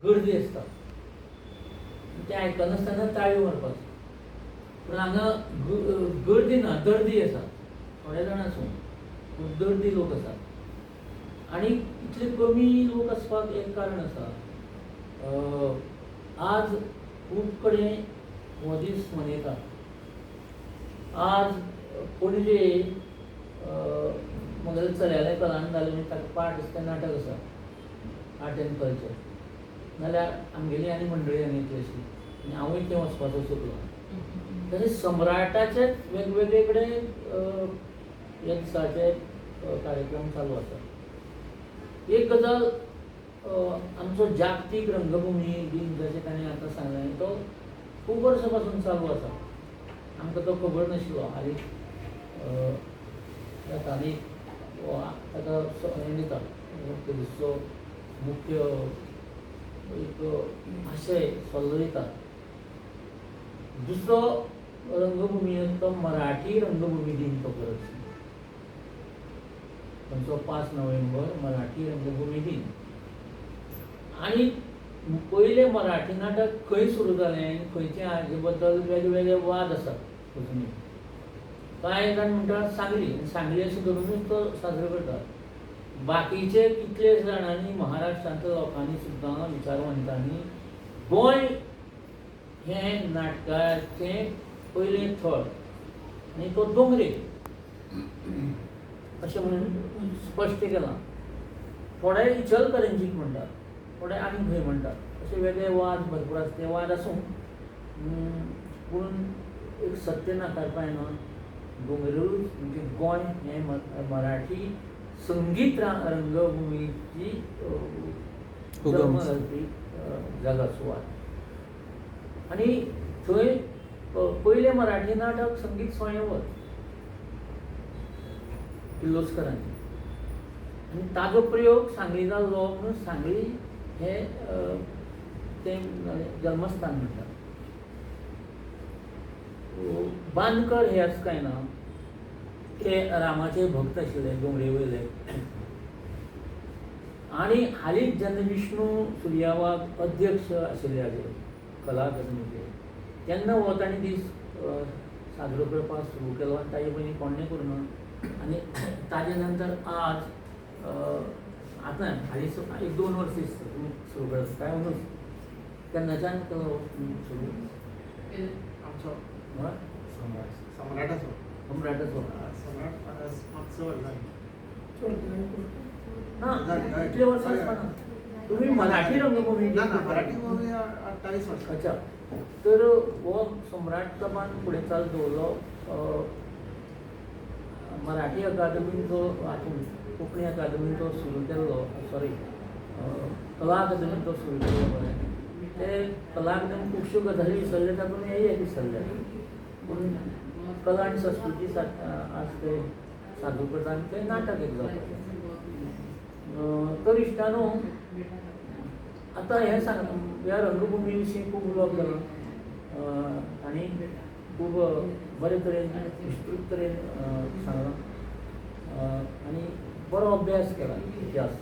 गर्दी आसता तें आयकनासतना ताळयो मारपाचो. पूण हांगा गर्दी ना, दर्दी आसा. थोडे जाण आसूं पूण दर्दी लोक आसात. आनी इतले कमी लोक आसपाक एक कारण आसा. आज खूब कडेन हो दीस मनयतात. आज पणजे म्हगेले चल्याले कलान जालें म्हणजे ताका पाठ आसता नाटक आसा आर्ट एंड कल्चर. नाल्यार आमगेली आनी मंडळी आनी इतलीशी आनी हांवूय थंय वचपाचो शिकलो. तशें सम्राटाचे वेगवेगळे कडेन ह्या दिसाचे कार्यक्रम चालू आसा. एक गजाल आमचो जागतीक रंगभुमी दिन जशें ताणें आतां सांगलें तो खूब वर्सां पासून चालू आसा. आमकां तो खबर नाशिल्लो. आनी तांणी ताका हें दिता पुलिसचो मुख्य एक आशय सल्लो दिता. दुसरो रंगभुमी तो मराठी रंगभुमी दिन तो करप. 5 नोव्हेंबर मराठी रंगभूमी दिन. आनी पयलें मराठी नाटक खंय सुरू जालें खंयचे हाजे बद्दल वेगवेगळे वाद आसात अजुनूय. कांय जाण म्हणटात सांगली. सांगली अशें धरूनच तो साजरो करतात. बाकीचे कितले जाणांनी महाराष्ट्रांतल्या लोकांनी सुद्दां विचारवंतांनी गोंय हें नाटकाचें पयलें थळ आनी तो दोंगरे अशें म्हणून स्पश्ट केलां. थोडे इचलकरंजीक म्हणटात, थोडे आनी खंय म्हणटात. अशे वेगळे वाद भरपूर आसा. ते वाद आसूं पूण एक सत्य नाकारपा येना. दोंगरेरूच म्हणजे गोंय हें मराठी संगीत रंगभुमीची जल्म घालपी जागा सुवात. आनी थंय पयलें मराठी नाटक संगीत स्वयंवर किर्लोस्करांनी. आनी ताजो प्रयोग सांगली जाल्लो म्हणून सांगली हें तें जल्मस्थान म्हणटात. बांदकर हे आस काय ना ते रामाचे भक्त आशिल्ले दोंगरे वयले. आनी हालींच जेन्ना विष्णू सुर्यावाग अध्यक्ष आशिल्ले हाजे कला अकादमीचे तेन्ना हो ताणी दीस साजरो करपाक सुरू केलो. आनी ताजे पयलीं कोणें करूना. आनी ताजे नंतर आज आतां हालींच 1-2 वर्सां सुरू करता काय म्हणून केन्नाच्यान केलो सुरू आमचो सम्राटाचो ना इतले वर्सां आसपाना. तुमी मराठी रंगभूमी मराठी 28 वर्सां. अच्छा. तर हो सम्राट सभान फुडें चालू दवरलो. मराठी अकादमीन जो हातूंत कोंकणी अकादमीन तो सुरू केल्लो सॉरी कला अकादमीन तो सुरू केल्लो. ते कला अकादमीन खुबश्यो गजाली विसरले तातूंत हेय विसरले. पूण कला आनी संस्कृती आज ते सादूर करता आनी ते नाटक एक जाता. तर इश्टानो आतां हें सांग ह्या रंगभुमी विशीं खूब उलोवप जालां आनी खूब बरे तरेन विस्तृत तरेन सांगलां आनी बरो अभ्यास केला इतिहास.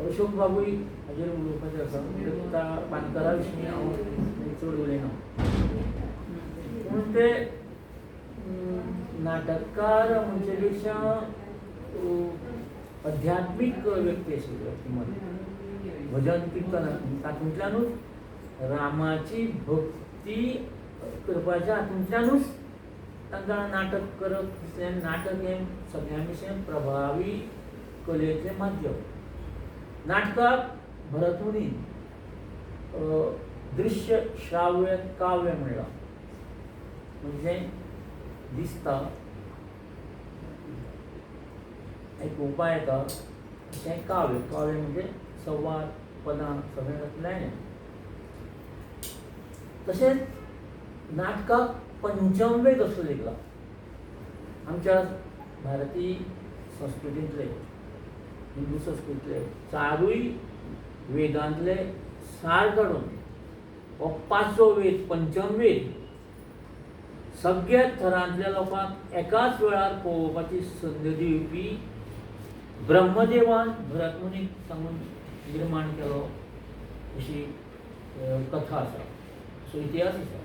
अशोक बाबूय हाजेर उलोवपाचें आसा. त्या बांदकरा विशीं हांव चड उलयना. पूण ते नाटककार म्हणजे पेक्षा अध्यात्मीक व्यक्ती आशिल्ले व्यक्तिमत्व. भजन कीर्तन तातूंतल्यानूच रामाची भक्ती करपाच्या हातूंतल्यानूच तांकां नाटक करप दिसलें. नाटक हें सगळ्यां विशीं प्रभावी कलेचें माध्यम. नाटकाक भरतमुनीन दृश्य श्राव्य काव्य म्हणलां. म्हणजे दिसता आयकुपा येता अशें काव्य. काव्य म्हणजे संवाद पदां सगळें घातलें. तशेंच नाटकाक पंचमवेद असो लेखला. आमच्या भारतीय संस्कृतींतले हिंदू संस्कृतींतले 4 वेदांतले सार काडून हो 5वो वेद पंचमवेद सगळ्या थरांतल्या लोकांक एकाच वेळार पळोवपाची संद दिवपी ब्रह्मदेवान भरतमुनीक सांगून निर्माण केलो अशी कथा आसा, असो इतिहास आसा.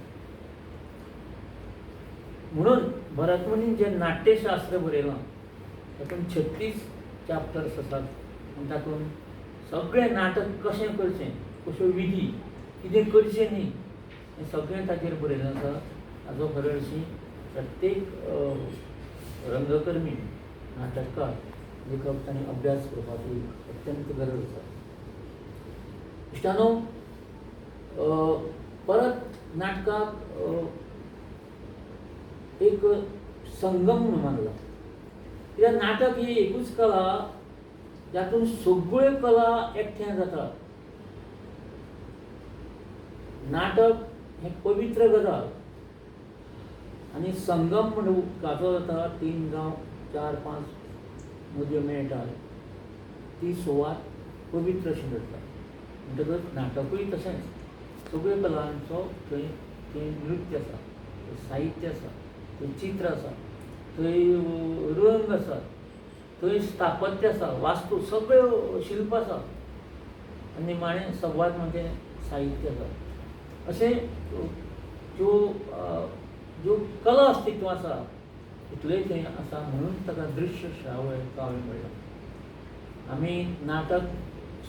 म्हणून भरतमुनीन जे नाट्यशास्त्र बरयलां तातूंत 36 चॅप्टर्स आसात आनी तातूंत सगळें नाटक कशें करचें, कश्यो विधी, कितें करचें न्ही, हें सगळें ताचेर बरयल्लें आसा. ताजो खरें हरशीं प्रत्येक रंगकर्मी, नाटककार, लेखक तांणी अभ्यास करपाची अत्यंत गरज आसा. इश्टानो, परत नाटकाक एक संगम म्हणून मानला. कित्याक नाटक ही एकूच कला जातून सगळ्यो कला एकठांय जातात. नाटक हें पवित्र गजाल आनी संगम म्हणून उदकाचो जाता. 3 जावं 4, 5 नदयो मेळटात, ती सुवात पवित्र अशी जाता. म्हणटकच नाटकूय तशेंच सगळ्यो कलांचो थंय नृत्य आसा, थंय साहित्य आसा, थंय चित्र आसा, थंय रंग आसा, थंय स्थापत्य आसा, वास्तू, सगळ्यो शिल्प आसा आनी निमाणें संवाद म्हणजे साहित्य आसा. अशें ज्यो कला अस्तित्व आसा तितलेय थंय आसा. म्हणून ताका दृश्य श्राव्य काव्य म्हणटा. आमी नाटक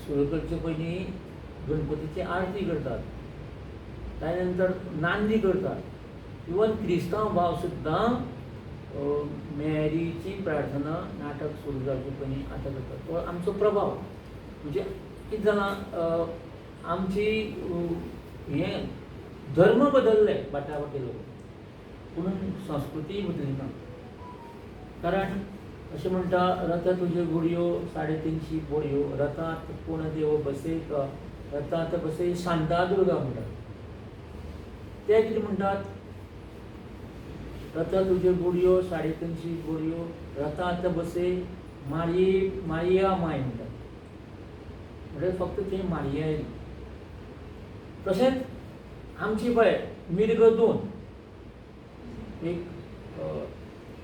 सुरू करचे पयलीं गणपतीची आरती करतात, ताजे नंतर नांदी करतात. इवन क्रिस्तांव भाव सुद्दां मॅरीची प्रार्थना नाटक सुरू जावचे पयलीं आतां करतात. तो आमचो प्रभाव. म्हणजे कितें जालां, आमची हें धर्म बदलले बाटाबाटेलो, पूण संस्कृती बदली ना. कारण अशें म्हणटा, रथ तुज्यो गुडयो 350 बोडयो, रथांत कोण देव बसयत, रथांत बसय शांतादुर्गा म्हणटात. ते कितें म्हणटात, रथ तुज्यो गुडयो 350 बोडयो, रथांत बसय मारिया माय म्हणटात. म्हणजे फक्त ती मारिया येयली. तशेंच आमची पळय मिर्ग 2 एक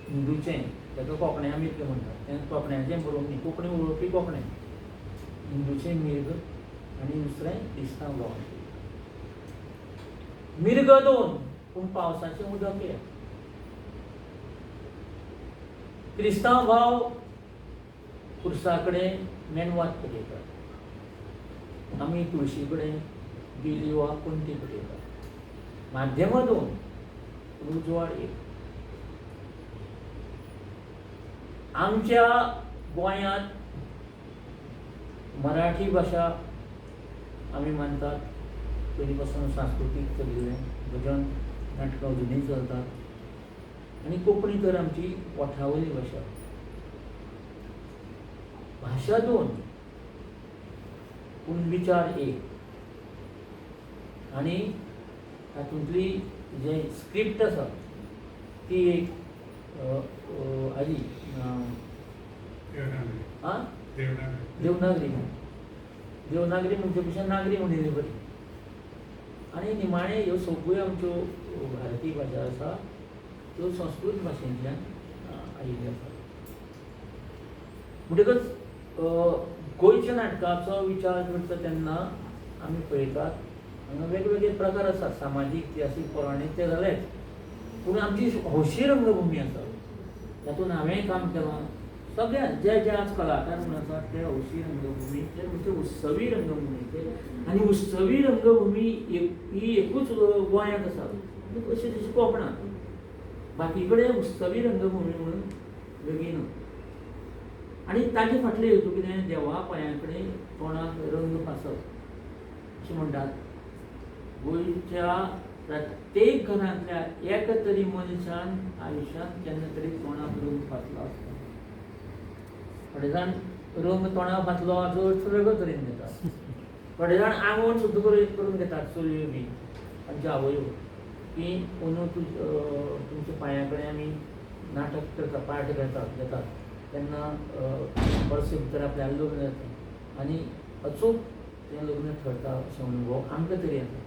हिंदूचें, ताका कोंकण्या मिर्ग म्हणटात. तें कोंकण्याचें बरोवप न्ही, कोंकणी उलोवपी कोंकणी. हिंदूचें मिर्ग आनी दुसरें क्रिस्तांव भावाचें. मिर्ग 2 पूण पावसाचें उदक येया. क्रिस्तांव भाव खुर्सा कडेन मेणवात पेटयतात, आमी तुळशी कडेन बिली वा कुंटी पेटयतात. माध्यमां 2 पूण उजवाड 1. आमच्या गोंयांत मराठी भाशा आमी मानतात. पयलीं पासून सांस्कृतीक चलिल्लें, भजन नाटकां अजुनूय चलतात. आनी कोंकणी तर आमची ओठावली भाशा. भाशा 2 पूण विचार 1. आनी तातूंतली जे स्क्रिप्ट आसा ती एक हाजी देवनागरी. देवनागरी म्हणजे पेक्षा नागरी म्हणिल्ली बरी. आनी निमाणे ह्यो सगळ्यो आमच्यो भारतीय भाशा आसा त्यो संस्कृत भाशेंतल्यान आयिल्ल्यो आसा. म्हणटकच गोंयच्या नाटकाचो विचार करता तेन्ना आमी पळयतात हांगा वेगवेगळे प्रकार आसात. सामाजीक, इतिहासीक, पौराणीक ते जालेच, पूण आमची हौशी रंगभुमी आसा, तातूंत हांवें काम केलां. सगळ्यात जे आज कलाकार म्हणून आसात ते हौशी रंगभुमी, ते म्हणजे उत्सवी रंगभुमी. आनी उत्सवी रंगभुमी ही एकूच गोंयांत आसा, अशी जशी कोंकणांत. बाकी कडेन उत्सवी रंगभुमी म्हणून वेगळी ना. आनी ताचे फाटलें हेतू कितें, देवा पांया कडेन तोंडाक रंग पासप अशें म्हणटात. गोंयच्या प्रत्येक घरांतल्या एक तरी मनशान आयुश्यांत केन्ना तरी तोंडाक रंग पासलो आसता. थोडे जाण रंग तोंडाक पासलो हाचो अर्थ वेगळो तरेन घेतात. थोडे जाण आंगवण सुद्दां करून घेतात. चलयो बी आमच्यो आवयो की अंदू तुमच्या पांया कडेन आमी नाटक करता, पार्ट घेतात तेन्ना वर्स भितर आपल्यालें लग्न जाता आनी अचूक तें लग्न ठरता अशें अनुभव आमकां तरी येता.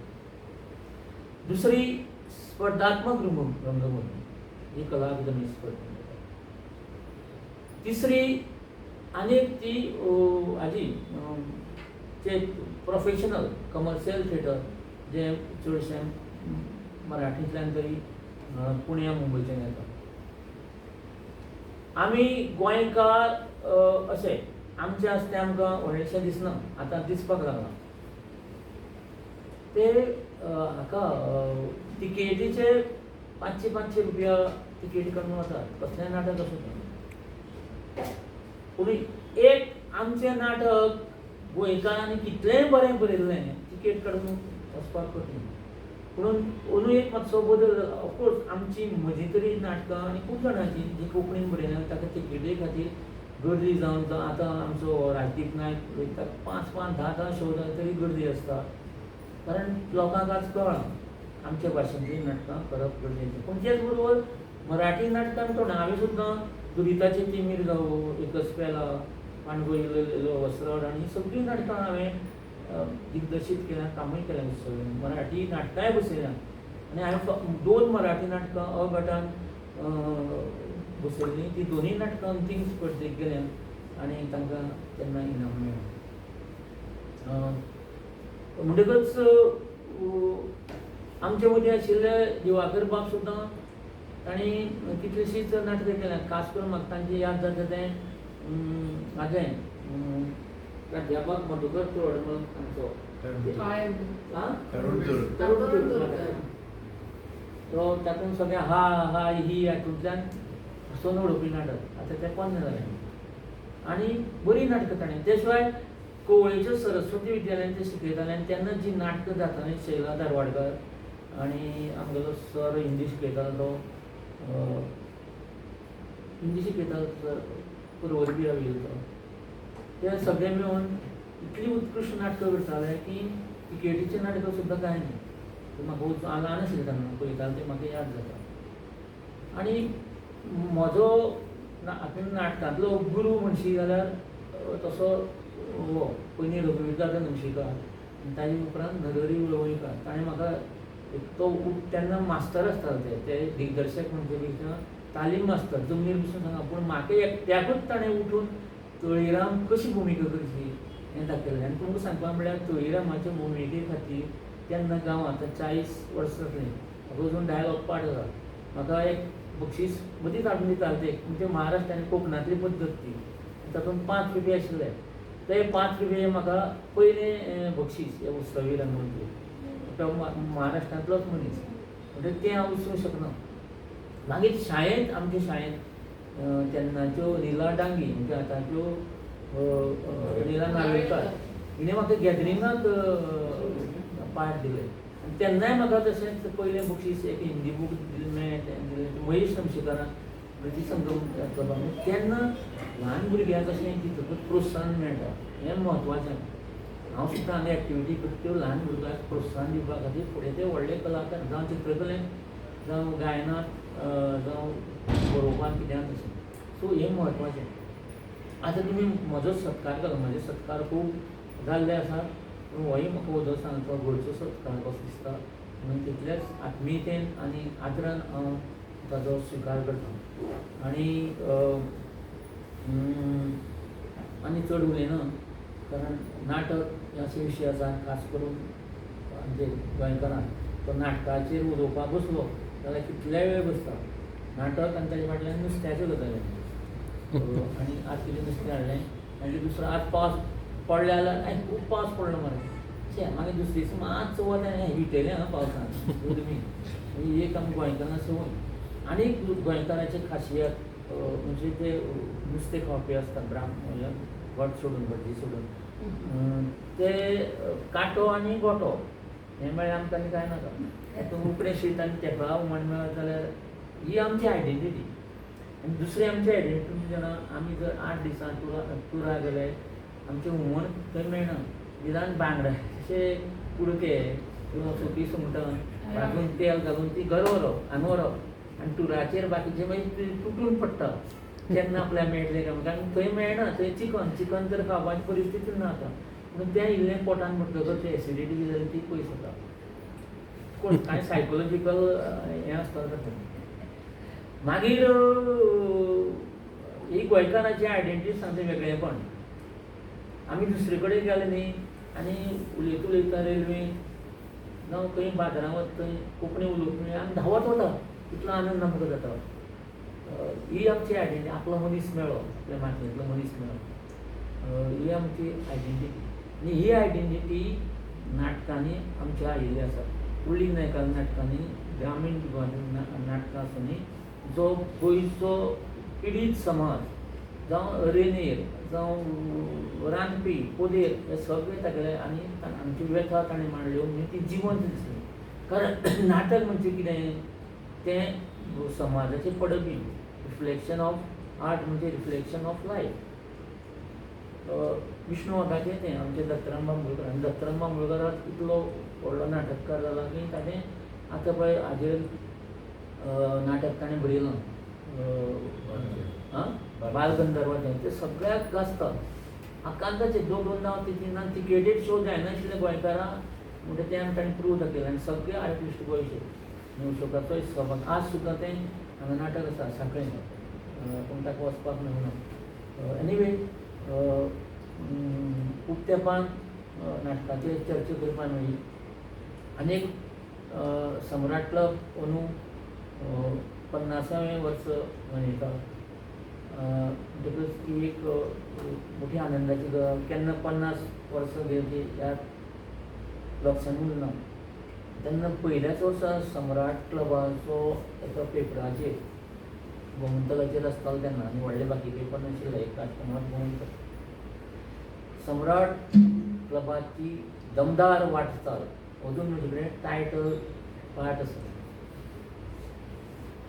दुसरी स्पर्धात्मक रंगभूमी, ही कला अकादमी स्पर्धा. तिसरी आनीक ती हाजी प्रोफेशनल कमर्शियल थिएटर जे चडशें मराठींतल्यान तरी पुण्या मुंबयच्यान येता. आमी गोंयकार अशे आमचे आसते आमकां व्हडलेशें दिसना, आतां दिसपाक लागला. ते हाका तिकेटीचे 500 रुपया तिकेट काडून वतात. कसलें नाटक आसूं तें. पूण एक आमचें नाटक गोंयकारांनी कितलेंय बरें बरयल्लें तिकेट काडून वचपाक कठीण. म्हणून अंदू एक मातसो बदल जाला. ऑफकोर्स आमची म्हजी तरी नाटकां आनी खूब जाणांची जी कोंकणीन बरयल्या ताका तिकेटी खातीर गर्दी जावन आतां आमचो राजदीप नायक वयता 5-5, 10-10 शो जाले तरी गर्दी आसता. कारण लोकांक आज कळ्ळां आमच्या भाशेंतलीं नाटकां करप गरजेचें. पूण तेच बरोबर मराठी नाटकां थोडे हांवें सुद्दां दुरिताची तिमीर जावं, एकच पेला, पांडवयलो वस्त्रड आनी सगळीं नाटकां हांवें दिग्दर्शीत केल्यां, कामूय केलें सगळें. मराठी नाटकांय बसयल्यां आनी हांवें 2 मराठी नाटकां अ गटान बसयल्लीं. तीं दोनूय नाटकां अंतीम स्पर्धेक गेल्यां आनी तांकां तेन्ना इनाम मेळ्ळां. म्हणटकच आमचे मदीं आशिल्ले दिवाकर बाब सुद्दां तांणी कितलींशींच नाटकां केल्यां. खास करून म्हाका तांची याद जाता तें हाजें प्राध्यापक मधुकर तोरडमल आमचो तो तातूंत सगळें हा हा ही हातूंतल्यान हसून उडोवपी नाटक. आतां तें बंद जालें. आनी बरीं नाटकां ताणें. ते शिवाय कवळेच्या सरस्वती विद्यालयांत ते शिकयताले आनी तेन्ना जी नाटकां जातालीं शैला धारवाडकर आनी आमगेलो सर हिंदी शिकयतालो तो हिंदी शिकयतालो सर पुरवरबी राविल्लो तो. ते सगळे मेळून इतली उत्कृश्ट नाटकां करताले की तिकेटीचें नाटकां सुद्दां कांय न्ही. म्हाका हांव ल्हान आशिल्लें तेन्ना पळयतालें तें म्हाका याद जाता. आनी म्हजो हातूंत नाटकांतलो गुरू म्हणशी जाल्यार तसो हो पयलीं रघुवीरदादा नमशीकर आनी ताजे उपरांत नरहरी वळवयकार. ताणें म्हाका तो तेन्ना मास्तर आसतालो ते दिग्दर्शक म्हणजे पेक्षा तालीम मास्तर जमनीर बसून सांगा. पूण म्हाका एकट्याकूच ताणें उठून तळीराम कशी भुमिका करची हें दाखयलें. आनी तुमकां सांगपा म्हळ्यार तळीरामाचे भुमिके खातीर तेन्ना गांवांत आतां 40 वर्सां जातलीं म्हाका अजून डायलॉग पाठ जाता. म्हाका एक बक्षीस मदींच हाडून दिताले ते म्हणजे महाराष्ट्र आनी कोंकणांतली पद्दत ती. तातूंत 5 रुपया आशिल्ले. ते 5 रुपये म्हाका पयलें बक्षीस हे उत्सवी रंगमंत्री. तो महाराष्ट्रांतलोच मनीस म्हणजे तें हांव विसरूंक शकना. मागीर शाळेंत आमचे शाळेंत तेन्नाच्यो लीला डांगी म्हणजे आतांच्यो लीला नार्वेकर हिणें म्हाका गॅदरिंगाक पार्ट दिलें. आनी तेन्नाय म्हाका तशेंच पयलें बक्षीस एक हिंदी बूक मेळ्ळें महेश नमशीकरान ब्रिटीश संघ. तेन्ना ल्हान भुरग्यांक अशें चित्रपट प्रोत्साहन मेळटा हें म्हत्वाचें. हांव सुद्दां हांगा एक्टिविटी करता त्यो ल्हान भुरग्यांक प्रोत्साहन दिवपा खातीर फुडें ते व्हडले कलाकार जावं चित्रकलेंत जावं गायनांत जावं बरोवपाक कित्याक अशें. सो हें म्हत्वाचें. आतां तुमी म्हजो सत्कार केलो. म्हजे सत्कार खूब जाल्ले आसा पूण होय म्हाका वदो सांगता गोडचो सत्कार कसो दिसता म्हणून तितलेच आत्मीयतेन आनी आदरान हांव ताजो स्विकार करता. आनी चड उलयना कारण नाटक अशे विशय आसा खास करून म्हणजे गोंयकारांक तो नाटकाचेर उलोवपाक बसलो जाल्यार कितले वेळ बसता. नाटक आनी ताचे फाटल्यान नुस्त्याच्यो गजाली आनी आज कितें नुस्तें हाडलें आनी दुसरो आज पावस पडले जाल्यार खूब पावस पडलो मरे शे मागीर दुसरे दीस मातसो वत विटयलें हां पावसान गरमी. ही एक आमकां गोंयकारां संवय. आनी गोंयकाराची खासियत म्हणजे ते नुस्तें खावपी आसता ब्राह्मण भट सोडून भटजी सोडून ते कांटो आनी गोठो हें मेळ्ळें आमकां आनी कांय नाका. हातूंत उकडें शीत आनी तेफळां हुमण मेळत जाल्यार ही आमची आयडेंटिटी. आनी दुसरी आमची आयडेंटिटी जाणा आमी जर 8 दिसां टुराक गेले आमचें हुमण थंय मेळना. निदान बांगड्याचे कुडके किंवा सुकी सुंगटां भाजून तेल घालून ती घर व्हरप आनी व्हरप आनी टुराचेर बाकीचे मागीर तुटून पडटा तेन्ना आपल्याक मेळटलें काय कारण थंय मेळना. थंय चिकन तर खावपाची परिस्थिती ना आतां. पूण तें इल्लें पोटान म्हणटकच ते एसिडिटी बी जाली ती पयस जाता. पूण कांय सायकोलॉजिकल हें आसता तातूंत. मागीर ही गोंयकाराची आयडेंटिटी सांगता वेगळेपण. आमी दुसरे कडेन गेले न्ही आनी उलयता रेल्वे जावं खंय बाजारांत वता थंय कोंकणी उलोवंक मेळ्ळी आमी धांवत वता इतलो आनंद आमकां जाता. ही आमची आयडेंटिटी. आपलो मनीस मेळ्ळो, आपल्या मातयेंतलो मनीस मेळ्ळो, ही आमची आयडेंटिटी. आनी ही आयडेंटिटी नाटकांनी आमच्या आयिल्ली आसा. कुळ्ळी नायकाच्या नाटकांनी, ग्रामीण नाटकां आसुनी जो गोंयचो पिडीत समाज जावं अरेनेर जावं रांदपी पोदेर हे सगळे तागेले आनी आमची व्यथा ताणें मांडल्यो म्हणजे ती जिवंत दिसली. कारण नाटक म्हणजे कितें तें समाजाचें पडबी, रिफ्लेक्शन ऑफ आर्ट म्हणजे रिफ्लेक्शन ऑफ लायफ. विष्णू वाघाचें तें आमचें दत्तराम बांबोळकर. आनी दत्तराम बांबोळकर आज इतलो व्हडलो नाटककार जाला की ताणें आतां पळय हाजेर नाटक ताणें बरयलां बालगंधर्वाचें, तें सगळ्याक गाजता. आकांताचें दोन तीन तिकेटेड शो जायनाशिल्ले गोंयकारां म्हणटा तें आमी ताणें प्रूव दाखयलां. आनी सगळे आर्टिस्ट गोंयचे न्यूशोकाचोय सहभाग. आज सुद्दां तें हांगा नाटक आसा सांखळें, पूण ताका वचपाक मेळना. एनीवे खूब तेंपान नाटकाचेर चर्चा करपाक मेळ्ळी. आनीक सम्राट क्लब अंदू 50वें वर्स मनयता. म्हणटकच ती एक मोठी आनंदाची गजाल. केन्ना 50 वर्सां गेली ह्या लक्षांत उरना. तेन्ना पयल्याच वर्सा सम्राट क्लबाचो एका पेपराचेर गोमंतकाचेर आसतालो तेन्ना, आनी व्हडले बाकी पेपर नाशिल्ले, एक राजकुमार गोमंतक, सम्राट क्लबाची दमदार वाटचाल अजून म्हजे कडेन टायटल पार्ट आसा.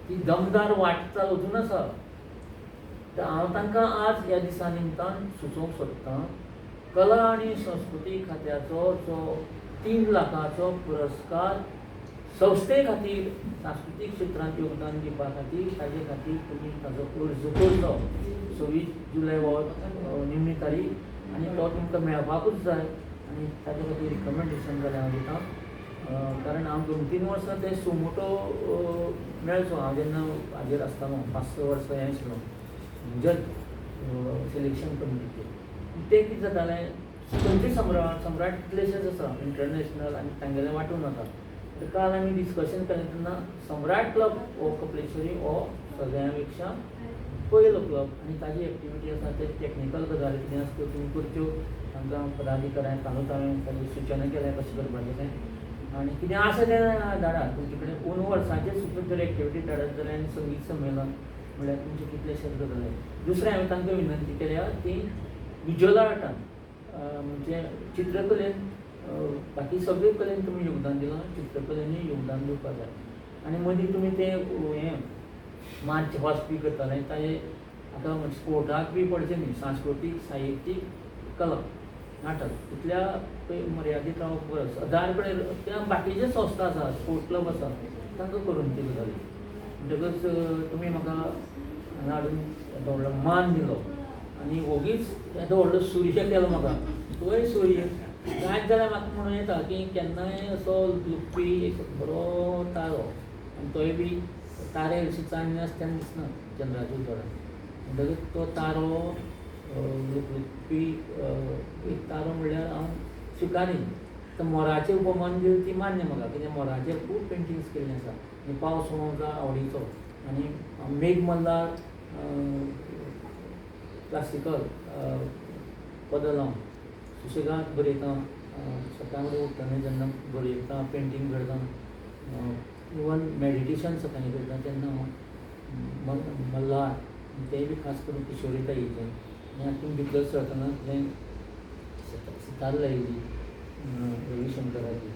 ती दमदार वाटचाल अजून आसा. तर हांव तांकां आज ह्या दिसा निमतान सुचोवंक सोदतां. कला आनी संस्कृती खात्याचो जो 3 लाखाचो पुरस्कार संस्थे खातीर सांस्कृतीक क्षेत्रांत योगदान दिवपा खातीर ताजे खातीर तुमी ताजो अर्ज करचो. 26 जुलय हो निमणी तारीख आनी तो तुमकां मेळपाकूच जाय. आनी ताजे खातीर रिकमेंडेशन जाल्यार हांव दितां. कारण हांव 2-3 वर्सां ते सुमोटो मेळचो. हांव जेन्ना हाजेर आसतालो 5-6 वर्सां हें आशिल्लो जज सिलेक्शन कमिटीचेर. तें कितें जातालें, खंयचे सम्राट कितलेशेच आसा इंटरनॅशनल आनी तांगेलें वांटून वता. तर काल आमी डिस्कशन केलें तेन्ना सम्राट क्लब हो कपलेश्वरी हो सगळ्यां पेक्षा पयलो क्लब. आनी ताजी एक्टिविटी आसा ते टॅक्निकल गजाली कितें आसा त्यो तुमी करच्यो. तांकां पदाधिकाऱ्यांक सांगून हांवें ताजी सूचना केल्या कशें करपाचें तें. आनी कितें आसा तें धाडात. तुमचे कडेन 2 वर्सांचेर सुद्दां जर एक्टिविटी धाडत जाल्यार आनी संगीत संमेलन म्हळ्यार तुमचे कितलेशेच गजाली. दुसरें हांवें तांकां विनंती केल्या ती विज्युअल आर्टान म्हणजे चित्रकलेन, बाकी सगळे कलेन तुमी योगदान दिलां, चित्रकलेनूय योगदान दिवपाक जाय. आनी मदीं तुमी तें हें मार्च पास्ट बी करताले ताजे आतां स्पोर्टाक बी पडचें न्ही. सांस्कृतीक साहित्यीक कला नाटक इतल्या मर्यादीत रावप परस 1000 कडेन त्या बाकीचे संस्था आसा, स्पोर्ट क्लब आसा, तांकां करून ती गजाली. म्हणटकच तुमी म्हाका हांगा हाडून येदो व्हडलो मान दिलो आनी ओगीच येदो व्हडलो सूर्य केलो म्हाका. तोय सूर्य कांयच जाल्यार म्हाका म्हणून येता की केन्नाय असो लुकपी एक बरो तारो, आनी तोय बी तारे अशी चान्नी आसता तेन्ना दिसना चंद्राच्या उजवाडान. म्हणटकच तो तारो लुकपी एक तारो म्हणल्यार हांव स्विकारीन. तर मोराचें उपमान दिवं ती मान्य म्हाका, कित्याक मोराचेर खूब पेंटिंग्स केल्लीं आसा. आनी पावस म्हजो आवडीचो. आनी मेघ मल्हार क्लासिकल पदां लावन सुशेगाद बरयता. सकाळी फुडें उठ्ठना जेन्ना बरयता, पेंटींग करता, इवन मेडिटेशन सकाळीं करता तेन्ना हांव मल्हार तेंय बी खास करून किशोरी ताईचें. आनी हातूंत भितर सरतना तें सितार लायिल्ली रविशंकराची.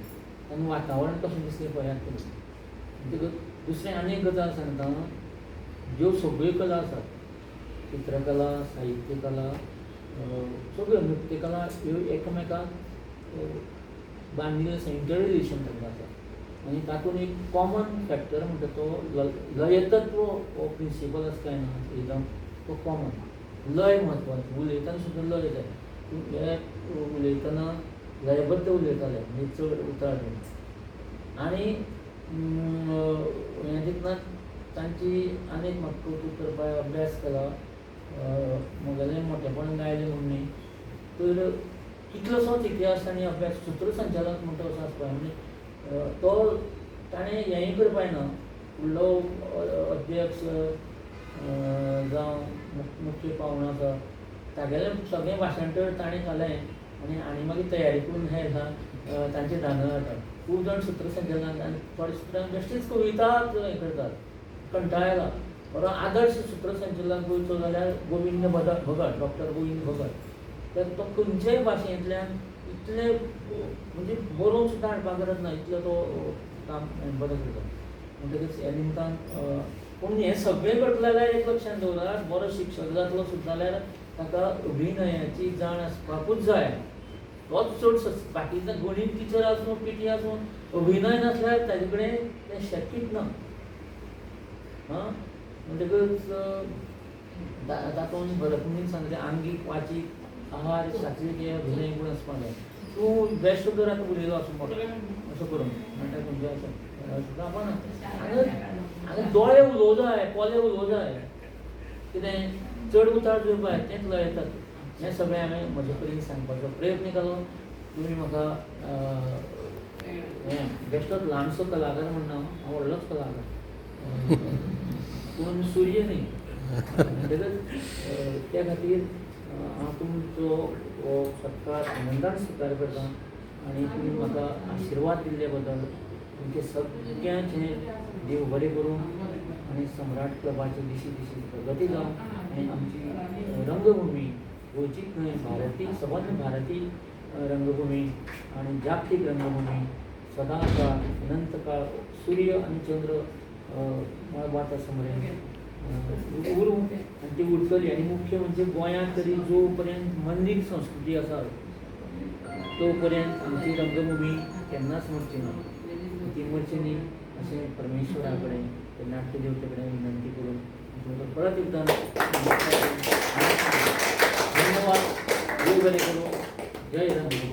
आनी वातावरण कशें दिसलें पळयात तुमी. म्हणटकच दुसरें आनी एक गजाल सांगता. ज्यो सगळ्यो कला आसात, चित्रकला, साहित्य कला, सगळ्यो नृत्यकला ह्यो एकामेकाक बांदिल्ल्यो आसा, इंटर रिलेशन तांकां आसा. आनी तातूंत एक कॉमन फॅक्टर म्हणटा तो लयतत्व हो प्रिंसिपल आसा काय ना एकदम तो कॉमन. लय म्हत्वाचो. उलयतना सुद्दां लय जाय. हे उलयतना लयबद्द उलयताले म्हणजे चड उतार घेवन. आनी हें दितना तांची आनीक म्हाका कौतूक करपाक अभ्यास केलो. म्हगेलें मोठेपण गायलें म्हूण न्ही, तर कितलोसोच इतिहास ताणें अभ्यास सूत्रसंचालक म्हणटा असो आसपाक म्हणजे तो ताणें हेंय करपाक ना फुडलो अध्यक्ष जावं मुख्य पावणो आसा तागेलें सगळें भाशण तर ताणें घालें आनी मागीर तयारी करून हें तांचे धांदळ जाता खूब जाण सूत्रसंचालक आनी थोडे सूत्रां बेश्टीच कविताच हें करतात कंटाळ्ळा बरो आदर्श सूत्रसंचालक गोंयचो जाल्यार गोविंद भगत डॉक्टर गोविंद भगत तर तो खंयच्याय भाशेंतल्यान इतले म्हणजे बरोवन सुद्दां हाडपाक गरज ना इतलो तो काम बरें करता म्हणटकीच ह्या निमतान पूण हें सगळें करतलें जाल्यार एक लक्षांत दवरात बरो शिक्षक जातलो सुद्दां जाल्यार ताका अभिनयाची जाण आसपाकूच जाय तोच चड बाकीचे गणीत टिचर आसूं पीटी आसूं अभिनय नासल्यार ताजे कडेन तें शक्यच ना म्हणटकच तातूंत भरतमुनीन सांगलें आंगीक वाचीक आहार शास्त्रीय हे अभिनय गूण आसपाक जाय तूं बेस्ट जर आतां उलयलो असो मोठो अशें करून म्हणटा खंयचे आसा जावपाना हांगा दोळे उलोवं जाय पोले उलोवं जाय कितें चड उतार जोडपाक तेंच लयतात हें सगळें हांवें म्हजे परीन सांगपाचो प्रयत्न केलो तुमी म्हाका हें बेश्टोच ल्हानसो कलाकार म्हणना हांव व्हडलोच कलाकार पूण सूर्य न्ही म्हणटकच त्या खातीर हांव तुमचो हो सत्कार आनंदान स्विकार करता आनी तुमी म्हाका आशिर्वाद दिल्ले बद्दल तुमचे सगळ्यांचें देव बरें करूं आनी सम्राट क्लबाची दिशी दिशी प्रगती जावं आनी आमची रंगभुमी गोंयचीच न्हय भारतीय सबंद भारतीय रंगभुमी आनी जागतीक रंगभुमी सदां काळ अनंत काळ सूर्य आनी चंद्र वाता समरेन उरूं आनी ती उरतली आनी मुख्य म्हणजे गोंयांत तरी जो पर्यंत मंदीर संस्कृती आसा तो पर्यंत आमची रंगभुमी केन्नाच मरची ना ती मरची न्ही अशें परमेश्वरा कडेन ते नाट्य देवते कडेन विनंती करून परत एकदां धन्यवाद देव बरें करूं जय रंगभूमी